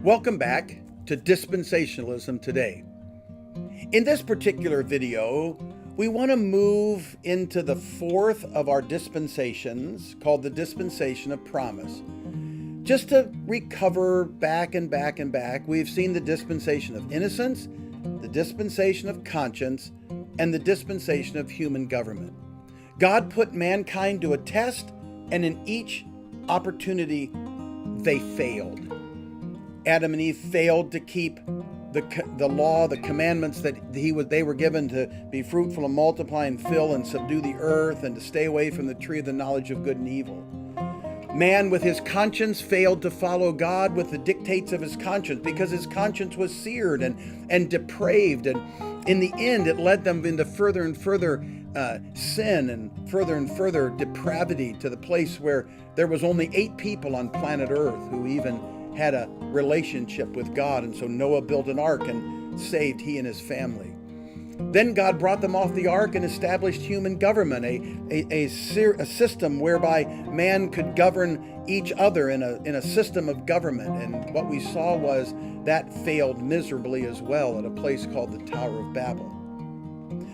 Welcome back to Dispensationalism Today. In this particular video, we want to move into the fourth of our dispensations called the Dispensation of Promise. Just to recover back, we've seen the dispensation of innocence, the dispensation of conscience, and the dispensation of human government. God put mankind to a test, and in each opportunity, they failed. Adam and Eve failed to keep the law, the commandments that they were given to be fruitful and multiply and fill and subdue the earth and to stay away from the tree of the knowledge of good and evil. Man with his conscience failed to follow God with the dictates of his conscience because his conscience was seared and depraved. And in the end, it led them into further and further sin and further depravity to the place where there was only 8 people on planet Earth who even had a relationship with God. And so Noah built an ark and saved he and his family. Then God brought them off the ark and established human government, a system whereby man could govern each other in a system of government. And what we saw was that failed miserably as well at a place called the Tower of Babel.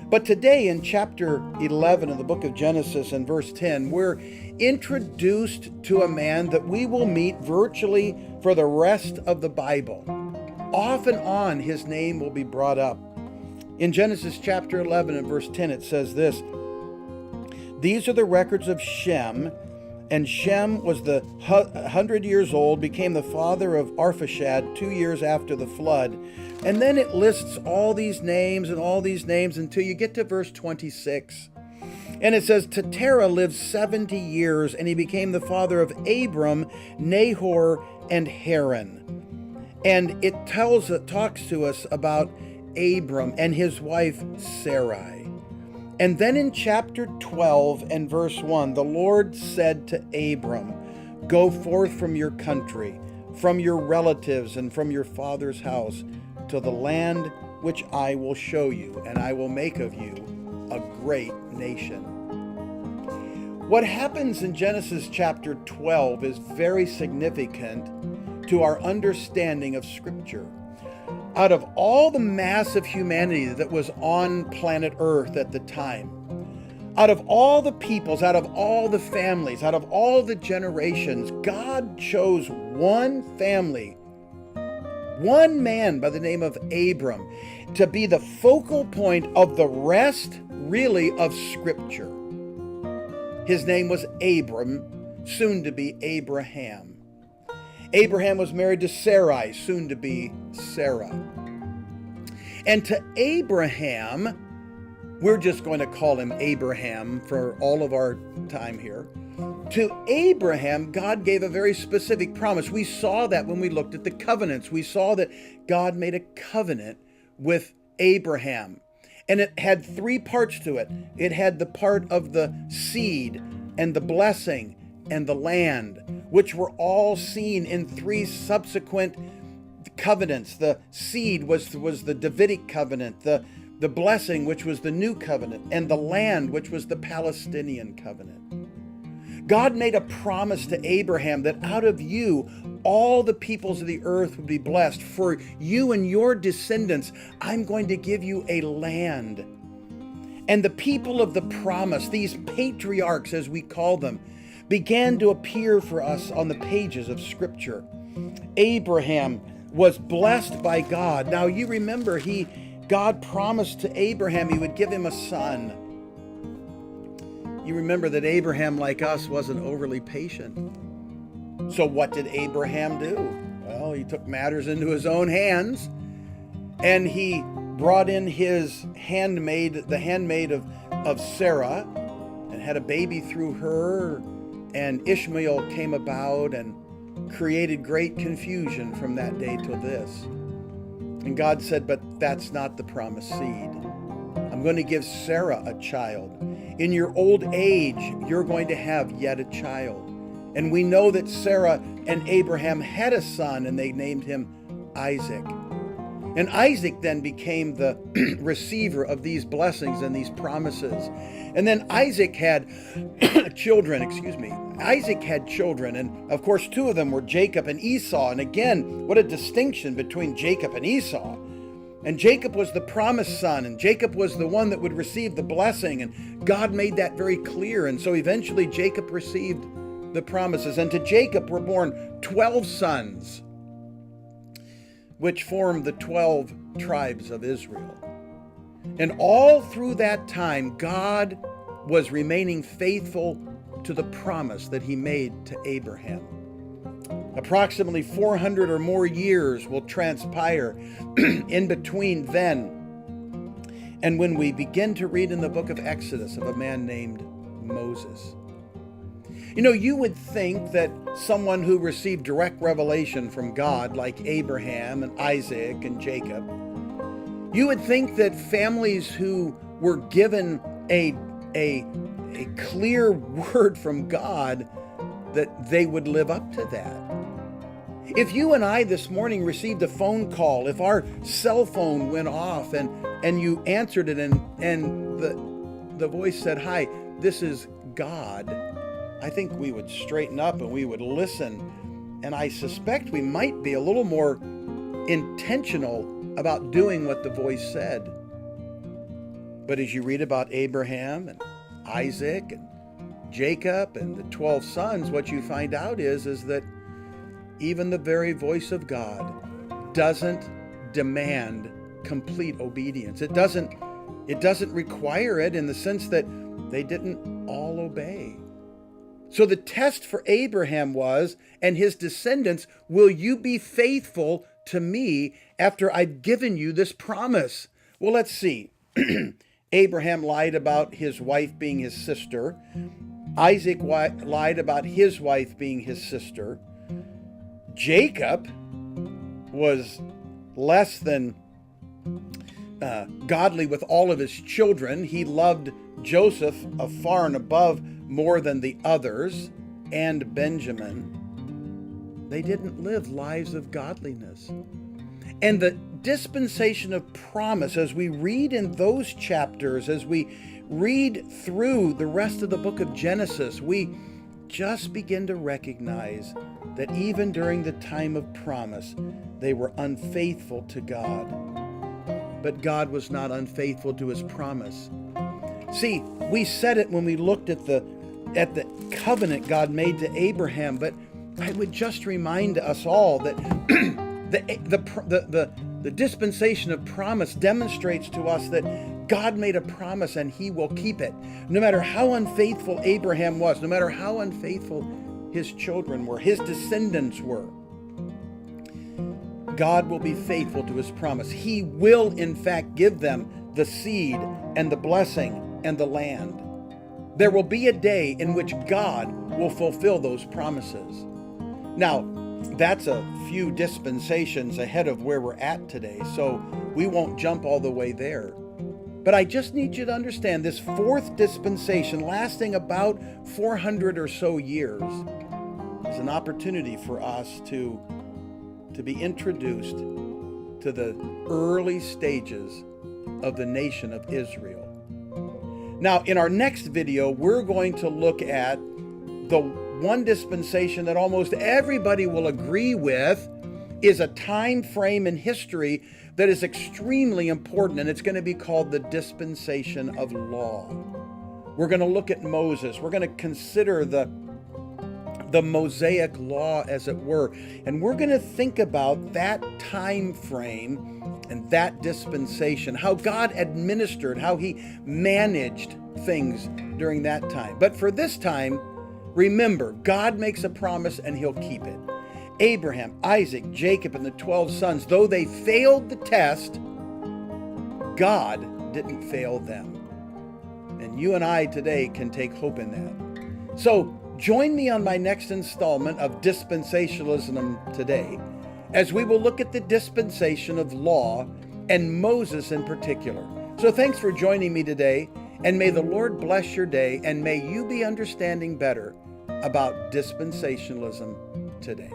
But today in chapter 11 of the book of Genesis and verse 10, we're introduced to a man that we will meet virtually for the rest of the Bible. Off and on, his name will be brought up. In Genesis chapter 11 and verse 10, it says this: "These are the records of Shem, and Shem was 100 years old, became the father of Arphaxad 2 years after the flood." And then it lists all these names until you get to verse 26. And it says, "Terah lived 70 years, and he became the father of Abram, Nahor, and Haran." And it talks to us about Abram and his wife Sarai. And then in chapter 12 and verse 1, the Lord said to Abram, "Go forth from your country, from your relatives, and from your father's house, to the land which I will show you, and I will make of you a great nation." What happens in Genesis chapter 12 is very significant to our understanding of Scripture. Out of all the massive humanity that was on planet Earth at the time, out of all the peoples, out of all the families, out of all the generations, God chose one family, one man by the name of Abram, to be the focal point of the rest, really, of Scripture. His name was Abram, soon to be Abraham. Abraham was married to Sarai, soon to be Sarah. And to Abraham, we're just going to call him Abraham for all of our time here. To Abraham, God gave a very specific promise. We saw that when we looked at the covenants. We saw that God made a covenant with Abraham. And it had 3 parts to it. It had the part of the seed and the blessing and the land, which were all seen in 3 subsequent covenants. The seed was the Davidic covenant, the blessing, which was the new covenant, and the land, which was the Palestinian covenant. God made a promise to Abraham that out of you, all the peoples of the earth would be blessed. For you and your descendants, I'm going to give you a land. And the people of the promise, these patriarchs as we call them, began to appear for us on the pages of Scripture. Abraham was blessed by God. Now you remember, God promised to Abraham he would give him a son. You remember that Abraham, like us, wasn't overly patient. So what did Abraham do? Well, he took matters into his own hands, and he brought in his handmaid, the handmaid of Sarah, and had a baby through her. And Ishmael came about and created great confusion from that day till this. And God said, "But that's not the promised seed. I'm going to give Sarah a child. In your old age, you're going to have yet a child." And we know that Sarah and Abraham had a son, and they named him Isaac. And Isaac then became the receiver of these blessings and these promises. And then Isaac had children, Isaac had children, and of course 2 of them were Jacob and Esau. And again, what a distinction between Jacob and Esau. And Jacob was the promised son, and Jacob was the one that would receive the blessing, and God made that very clear. And so eventually Jacob received the promises. And to Jacob were born 12 sons, which formed the 12 tribes of Israel. And all through that time, God was remaining faithful to the promise that he made to Abraham. Approximately 400 or more years will transpire in between then and when we begin to read in the book of Exodus of a man named Moses. You know, you would think that someone who received direct revelation from God, like Abraham and Isaac and Jacob, you would think that families who were given a clear word from God, that they would live up to that. If you and I this morning received a phone call, if our cell phone went off and you answered it and the voice said, "Hi, this is God," I think we would straighten up and we would listen. And I suspect we might be a little more intentional about doing what the voice said. But as you read about Abraham and Isaac and Jacob and the 12 sons, what you find out is that even the very voice of God doesn't demand complete obedience. It doesn't require it, in the sense that they didn't all obey. So the test for Abraham was, and his descendants, will you be faithful to me after I've given you this promise? Well, let's see. Abraham lied about his wife being his sister. Isaac lied about his wife being his sister. Jacob was less than godly with all of his children. He loved Joseph afar and above more than the others, and Benjamin. They didn't live lives of godliness. And the dispensation of promise, as we read in those chapters, as we read through the rest of the book of Genesis, we just begin to recognize that even during the time of promise, they were unfaithful to God. But God was not unfaithful to his promise. See, we said it when we looked at the covenant God made to Abraham, but I would just remind us all that the dispensation of promise demonstrates to us that God made a promise and he will keep it. No matter how unfaithful Abraham was, no matter how unfaithful his children were, his descendants were, God will be faithful to his promise. He will, in fact, give them the seed and the blessing and the land. There will be a day in which God will fulfill those promises. Now, that's a few dispensations ahead of where we're at today, so we won't jump all the way there. But I just need you to understand this 4th dispensation, lasting about 400 or so years, is an opportunity for us to be introduced to the early stages of the nation of Israel. Now, in our next video, we're going to look at the one dispensation that almost everybody will agree with is a time frame in history that is extremely important, and it's going to be called the dispensation of law. We're going to look at Moses. We're going to consider the Mosaic law, as it were, and we're going to think about that time frame and that dispensation, how God administered, how he managed things during that time. But for this time, remember, God makes a promise and he'll keep it. Abraham, Isaac, Jacob, and the 12 sons, though they failed the test, God didn't fail them. And you and I today can take hope in that. So join me on my next installment of Dispensationalism today, as we will look at the dispensation of law and Moses in particular. So thanks for joining me today, and may the Lord bless your day, and may you be understanding better about dispensationalism today.